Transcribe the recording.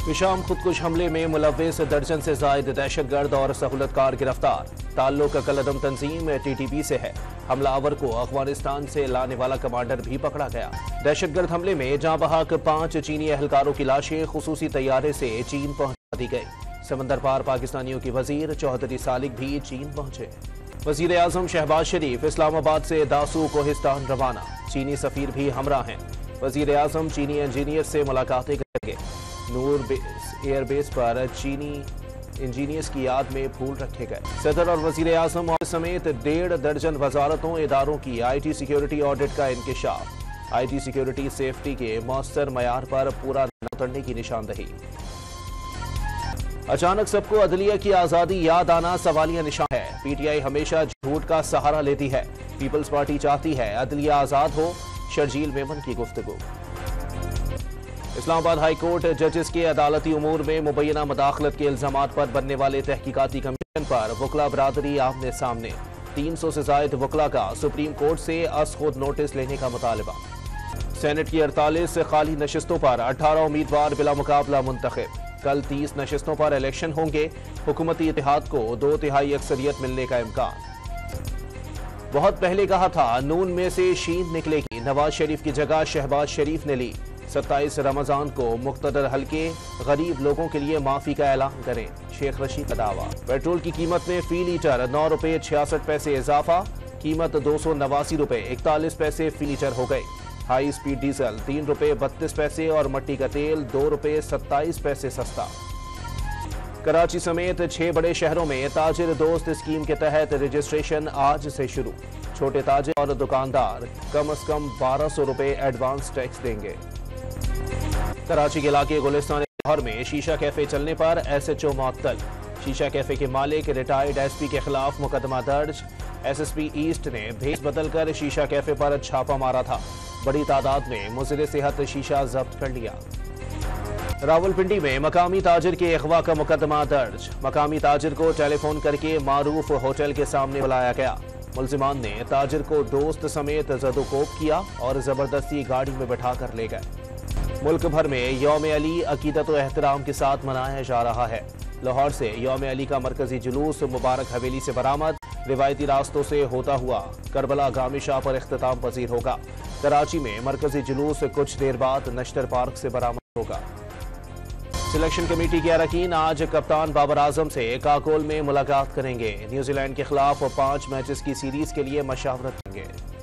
विशाम खुदकुश हमले में मुलव्विस दर्जन से जायद दहशतगर्द और सहूलतकार गिरफ्तार। ताल्लुक कलअदम तंजीम TTP से है। हमलावर को अफगानिस्तान से लाने वाला कमांडर भी पकड़ा गया। दहशतगर्द हमले में जाँ बहक 5 चीनी एहलकारों की लाशें खुसूसी तैयारे से चीन पहुंचा दी गई। समंदर पार पाकिस्तानियों के वजीर चौधरी सालिक भी चीन पहुंचे। वजीर आजम शहबाज शरीफ इस्लामाबाद से दासू कोहिस्तान रवाना। चीनी सफीर भी हमरा हैं। वजीर आजम चीनी इंजीनियर से मुलाकातें करेंगे। नूर एयरबेस पर चीनी इंजीनियर्स की याद में फूल रखे गए। सदर और वजीर आजम समेत 1.5 दर्जन वजारतों इदारों की IT सिक्योरिटी ऑडिट का इंकिशाफ। IT सिक्योरिटी सेफ्टी के मौसर मयार पर पूरा न उतरने की निशानदही। अचानक सबको अदलिया की आजादी याद आना सवालिया निशान है। PTI हमेशा झूठ का सहारा लेती है। पीपल्स पार्टी चाहती है अदलिया आजाद हो। शर्जील मेमन की गुफ्तगू। इस्लामाबाद हाई कोर्ट जजेस के अदालती उमूर में मुबैना मदाखलत के इल्जामात पर बनने वाले तहकीकाती कमीशन पर वकला बरादरी आमने सामने। 300 से जायद वकला का सुप्रीम कोर्ट से खुद नोटिस लेने का मुतालबा। सेनेट की 48 खाली नशिस्तों पर 18 उम्मीदवार बिला मुकाबला मुंतखब। कल 30 नशिस्तों पर इलेक्शन होंगे। हुकूमती इत्तेहाद को 2/3 अक्सरियत मिलने का इम्कान। बहुत पहले कहा था नून में से शीन निकलेगी। नवाज शरीफ की जगह शहबाज शरीफ ने ली। 27 रमजान को मुख्तदर हल्के गरीब लोगों के लिए माफी का ऐलान करें। शेख रशीद का दावा। पेट्रोल की कीमत में फी लीटर 9 रुपये 66 पैसे इजाफा। कीमत 289 रुपये 41 पैसे फी लीटर हो गई। हाई स्पीड डीजल 3 रुपये 32 पैसे और मट्टी का तेल 2 रुपये 27 पैसे सस्ता। कराची समेत 6 बड़े शहरों में ताजिर दोस्त स्कीम के तहत रजिस्ट्रेशन आज से शुरू। छोटे ताजिर और दुकानदार कम से कम 1200 रुपये एडवांस टैक्स देंगे। कराची के इलाके गुलिस्तान लाहौर में शीशा कैफे चलने पर SHO मुअत्तल। शीशा कैफे के मालिक रिटायर्ड SP के खिलाफ मुकदमा दर्ज। SSP ईस्ट ने भेस बदलकर शीशा कैफे पर छापा मारा था। बड़ी तादाद में मुज़िर सेहत शीशा जब्त कर लिया। रावलपिंडी में मकामी ताजिर के अगवा का मुकदमा दर्ज। मकामी ताजिर को टेलीफोन करके मारूफ होटल के सामने बुलाया गया। मुल्जिमान ने ताजिर को दोस्त समेत जदोकोब किया और जबरदस्ती गाड़ी में बैठा कर ले गए। मुल्क भर में यौम अली अकीदत व एहतराम के साथ मनाया जा रहा है। लाहौर से यौम अली का मरकजी जुलूस मुबारक हवेली से बरामद। रिवायती रास्तों से होता हुआ करबला गामी शाह पर इख्तिताम पजीर होगा। कराची में मरकजी जुलूस कुछ देर बाद नश्तर पार्क से बरामद होगा। सिलेक्शन कमेटी के अरकान आज कप्तान बाबर आजम से काकोल में मुलाकात करेंगे। न्यूजीलैंड के खिलाफ 5 मैचेस की सीरीज के लिए मशावरत करेंगे।